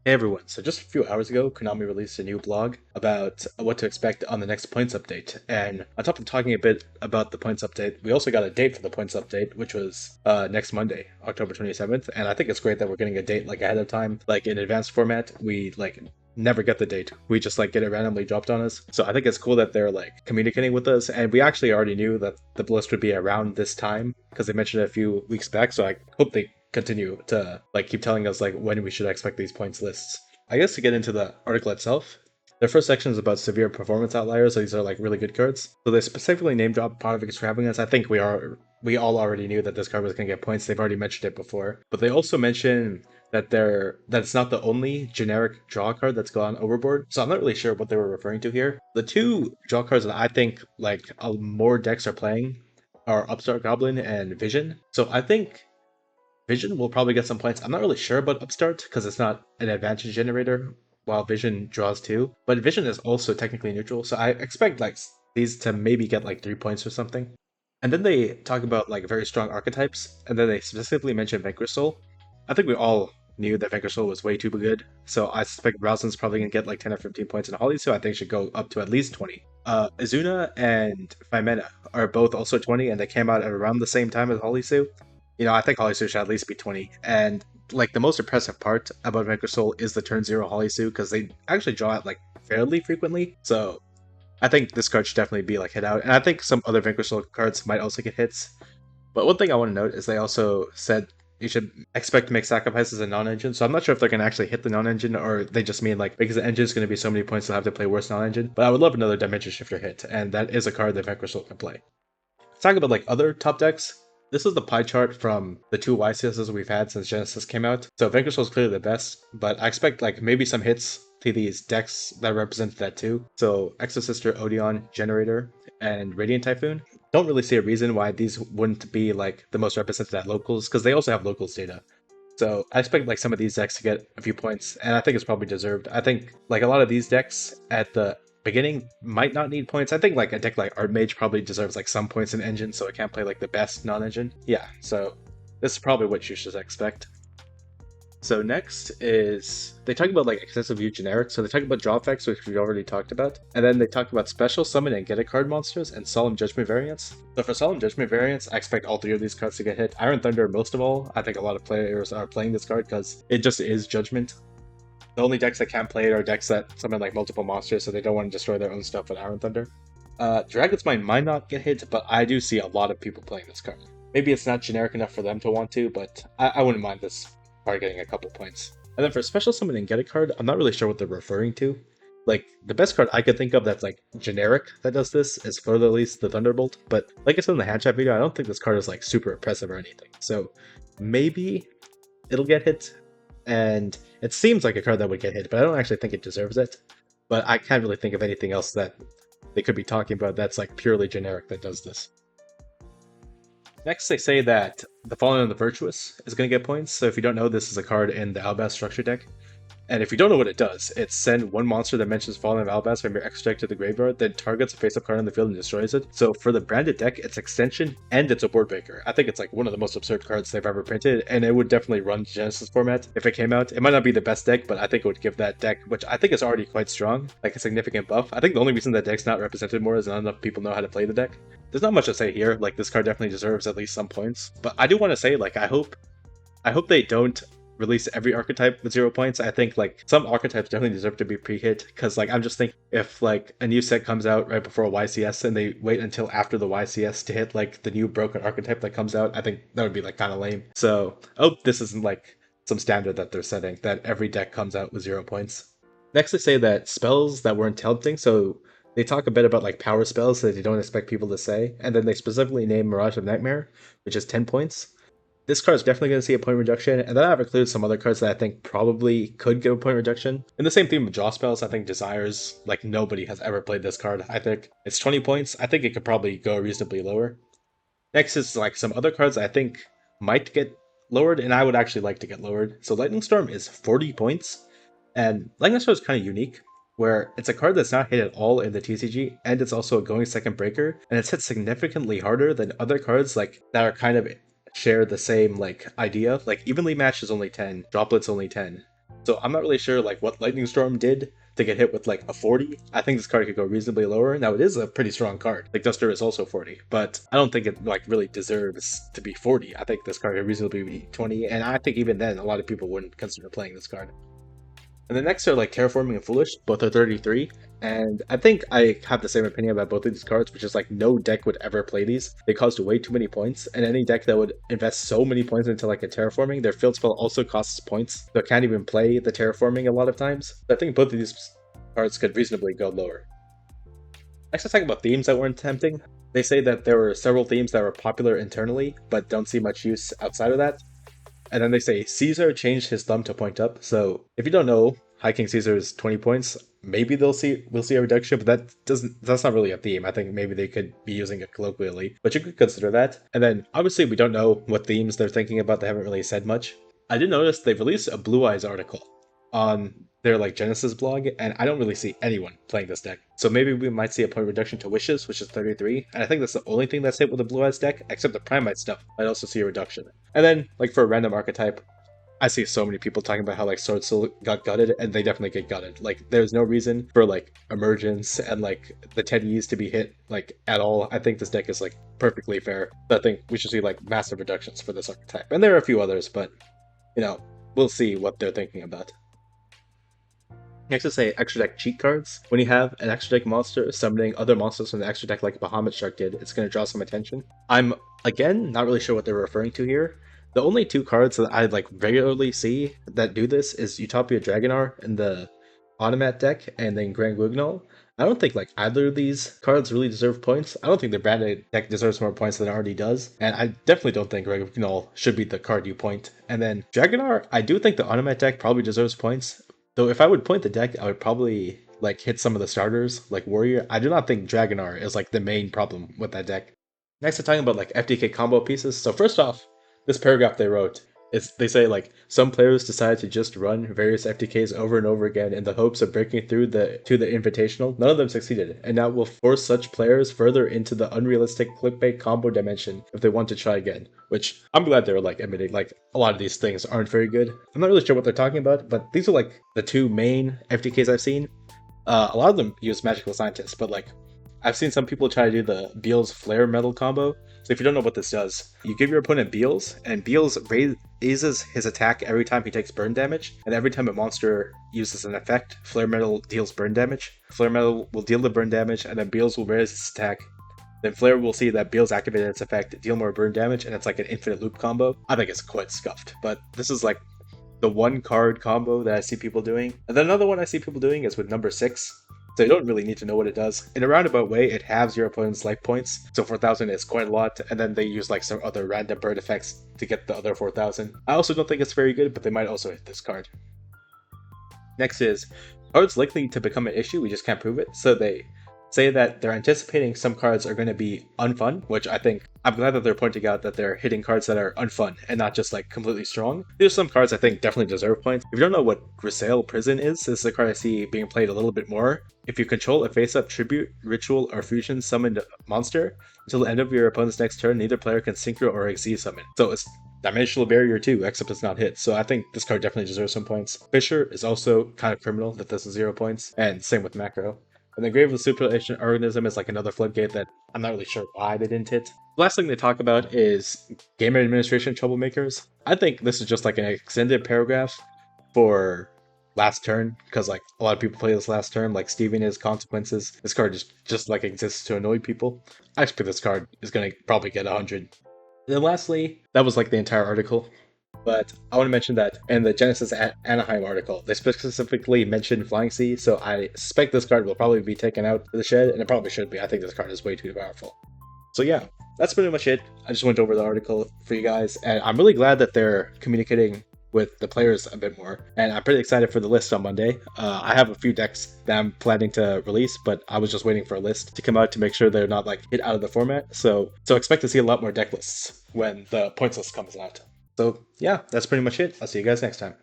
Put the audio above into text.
Hey everyone, so just a few hours ago, Konami released a new blog about what to expect on the next points update. And on top of talking a bit about the points update, we also got a date for the points update, which was next Monday, October 27th. And I think it's great that we're getting a date like ahead of time, like in advanced format. We like never get the date. We just like get it randomly dropped on us. So I think it's cool that they're like communicating with us. And we actually already knew that the list would be around this time because they mentioned it a few weeks back. So I hope they continue to like keep telling us like when we should expect these points lists. I guess to get into the article itself, the first section is about severe performance outliers. So these are like really good cards. So they specifically name drop Pot of Extravagance. I think we all already knew that this card was going to get points. They've already mentioned it before, but they also mention that it's not the only generic draw card that's gone overboard. So I'm not really sure what they were referring to here. The two draw cards that I think like more decks are playing are Upstart Goblin and Vision. So I think Vision will probably get some points. I'm not really sure about Upstart because it's not an advantage generator, while Vision draws two. But Vision is also technically neutral, so I expect like these to maybe get like 3 points or something. And then they talk about like very strong archetypes, and then they specifically mention Vanquish Soul. I think we all knew that Vanquish Soul was way too good, so I suspect Rowson's probably gonna get like 10 or 15 points, and Holly, so I think should go up to at least 20. Izuna and Fimena are both also 20, and they came out at around the same time as Holisu. I think Holisu should at least be 20. And like the most impressive part about Vanquish Soul is the turn zero Holisu because they actually draw it like fairly frequently. So I think this card should definitely be like hit out. And I think some other Vanquish Soul cards might also get hits. But one thing I want to note is they also said you should expect to make sacrifices in non-engine. So I'm not sure if they're gonna actually hit the non-engine or they just mean like because the engine is gonna be so many points they'll have to play worse non-engine. But I would love another Dimension Shifter hit, and that is a card that Vanquish Soul can play. Let's talk about like other top decks. This is the pie chart from the two YCSs we've had since Genesis came out. So Vanquish is clearly the best, but I expect like maybe some hits to these decks that represent that too. So Exosister, Odeon, Generator, and Radiant Typhoon. Don't really see a reason why these wouldn't be like the most represented at locals, because they also have locals data. So I expect like some of these decks to get a few points, and I think it's probably deserved. I think like a lot of these decks at the beginning might not need points. I think like a deck like Archmage probably deserves like some points in engine, so it can't play like the best non-engine. Yeah, so this is probably what you should expect. So next is they talk about like excessive view generic. So they talk about draw effects, which we already talked about, and then they talk about special summon and get a card monsters and solemn judgment variants. So for solemn judgment variants, I expect all three of these cards to get hit. Iron Thunder most of all. I think a lot of players are playing this card because it just is judgment. The only decks that can't play it are decks that summon like multiple monsters, so they don't want to destroy their own stuff with Iron Thunder. Dragon's Mind might not get hit, but I do see a lot of people playing this card. Maybe it's not generic enough for them to want to, but I wouldn't mind this card getting a couple points. And then for special summon and get a card, I'm not really sure what they're referring to. Like, the best card I could think of that's like generic that does this is for the least the Thunderbolt, but like I said in the hand chat video, I don't think this card is like super impressive or anything. So maybe it'll get hit, and it seems like a card that would get hit, but I don't actually think it deserves it. But I can't really think of anything else that they could be talking about that's like purely generic that does this. Next, they say that the Fallen of the Virtuous is going to get points. So if you don't know, this is a card in the Albaz structure deck. And if you don't know what it does, it's send one monster that mentions Fallen of Albaz from your extra deck to the graveyard, then targets a face-up card on the field and destroys it. So for the branded deck, it's extension and it's a board breaker. I think it's like one of the most absurd cards they've ever printed, and it would definitely run Genesis format if it came out. It might not be the best deck, but I think it would give that deck, which I think is already quite strong, like a significant buff. I think the only reason that deck's not represented more is not enough people know how to play the deck. There's not much to say here, like this card definitely deserves at least some points. But I do want to say, like, I hope they don't release every archetype with 0 points. I think like some archetypes definitely deserve to be pre-hit, because like I'm just thinking if like a new set comes out right before a YCS and they wait until after the YCS to hit like the new broken archetype that comes out, I think that would be like kind of lame. So I hope this isn't like some standard that they're setting, that every deck comes out with 0 points. Next they say that spells that weren't tempting, so they talk a bit about like power spells that they don't expect people to say, and then they specifically name Mirage of Nightmare, which is 10 points. This card is definitely going to see a point reduction, and then I've included some other cards that I think probably could give a point reduction. In the same theme of draw spells, I think Desires, like nobody has ever played this card. I think it's 20 points. I think it could probably go reasonably lower. Next is like some other cards I think might get lowered, and I would actually like to get lowered. So Lightning Storm is 40 points, and Lightning Storm is kind of unique, where it's a card that's not hit at all in the TCG, and it's also a going second breaker, and it's hit significantly harder than other cards like that are kind of share the same like idea. Like Evenly Matched is only 10, Droplet's only 10. So I'm not really sure like what Lightning Storm did to get hit with like a 40. I think this card could go reasonably lower. Now it is a pretty strong card. Like Duster is also 40, but I don't think it like really deserves to be 40. I think this card could reasonably be 20, and I think even then a lot of people wouldn't consider playing this card. And the next are like Terraforming and Foolish, both are 33. And I think I have the same opinion about both of these cards, which is like no deck would ever play these. They cost way too many points, and any deck that would invest so many points into like a Terraforming, their field spell also costs points, so it can't even play the Terraforming a lot of times. So I think both of these cards could reasonably go lower. Next, let's talk about themes that weren't tempting. They say that there were several themes that were popular internally, but don't see much use outside of that. And then they say Caesar changed his thumb to point up. So if you don't know, High King Caesar is 20 points. Maybe we'll see a reduction, but that's not really a theme. I think maybe they could be using it colloquially, but you could consider that. And then obviously we don't know what themes they're thinking about. They haven't really said much. I did notice they've released a Blue Eyes article on their like Genesys blog, and I don't really see anyone playing this deck. So maybe we might see a point reduction to Wishes, which is 33, and I think that's the only thing that's hit with the Blue Eyes deck, except the Primite stuff. I'd also see a reduction. And then, like for a random archetype, I see so many people talking about how like Sword Soul got gutted, and they definitely get gutted. Like there's no reason for like Emergence and like the Teddies to be hit like at all. I think this deck is like perfectly fair. So I think we should see like massive reductions for this archetype. And there are a few others, but you know, we'll see what they're thinking about. Next is say extra deck cheat cards. When you have an extra deck monster summoning other monsters from the extra deck like Bahamut Shark did, it's going to draw some attention. I'm, again, not really sure what they're referring to here. The only two cards that I like regularly see that do this is Utopia Dragonar in the Automat deck and then Grand Guignol. I don't think like either of these cards really deserve points. I don't think the branded deck deserves more points than it already does. And I definitely don't think Grand Guignol should be the card you point. And then Dragonar, I do think the Automat deck probably deserves points. Though if I would point the deck, I would probably like hit some of the starters, like Warrior. I do not think Dragonar is like the main problem with that deck. Next, I'm talking about like FTK combo pieces. So first off, this paragraph they wrote is they say like some players decide to just run various FTKs over and over again in the hopes of breaking through to the invitational. None of them succeeded, and now will force such players further into the unrealistic clickbait combo dimension if they want to try again. Which I'm glad they're like admitting like a lot of these things aren't very good. I'm not really sure what they're talking about, but these are like the two main FTKs I've seen. A lot of them use Magical Scientist, but like I've seen some people try to do the Beals Flare Metal combo. So if you don't know what this does, you give your opponent Beals, and Beals raises his attack every time he takes burn damage, and every time a monster uses an effect, Flare Metal deals burn damage. Flare Metal will deal the burn damage, and then Beals will raise his attack. Then Flare will see that Beals activated its effect, deal more burn damage, and it's like an infinite loop combo. I think it's quite scuffed, but this is like the one card combo that I see people doing. And then another one I see people doing is with number 6. So you don't really need to know what it does. In a roundabout way, it halves your opponent's life points. So 4,000 is quite a lot, and then they use like some other random bird effects to get the other 4,000. I also don't think it's very good, but they might also hit this card. Next is, cards likely to become an issue, we just can't prove it. So they say that they're anticipating some cards are going to be unfun, which I think, I'm glad that they're pointing out that they're hitting cards that are unfun and not just like completely strong. There's some cards I think definitely deserve points. If you don't know what Grisaille Prison is, this is a card I see being played a little bit more. If you control a face-up tribute, ritual, or fusion summoned monster, until the end of your opponent's next turn, neither player can synchro or exceed summon. So it's Dimensional Barrier too, except it's not hit. So I think this card definitely deserves some points. Fisher is also kind of criminal that this is 0 points, and same with Macro. And the Grave of the Superstition Organism is like another floodgate that I'm not really sure why they didn't hit. The last thing they talk about is game administration troublemakers. I think this is just like an extended paragraph for last turn, because like a lot of people play this last turn, like Steven is Consequences. This card just like exists to annoy people. I expect this card is going to probably get 100. And then lastly, that was like the entire article. But I want to mention that in the Genesys Anaheim article, they specifically mentioned Flying Sea, so I suspect this card will probably be taken out of the shed, and it probably should be. I think this card is way too powerful. So yeah, that's pretty much it. I just went over the article for you guys, and I'm really glad that they're communicating with the players a bit more, and I'm pretty excited for the list on Monday. I have a few decks that I'm planning to release, but I was just waiting for a list to come out to make sure they're not like hit out of the format, so expect to see a lot more deck lists when the points list comes out. So yeah, that's pretty much it. I'll see you guys next time.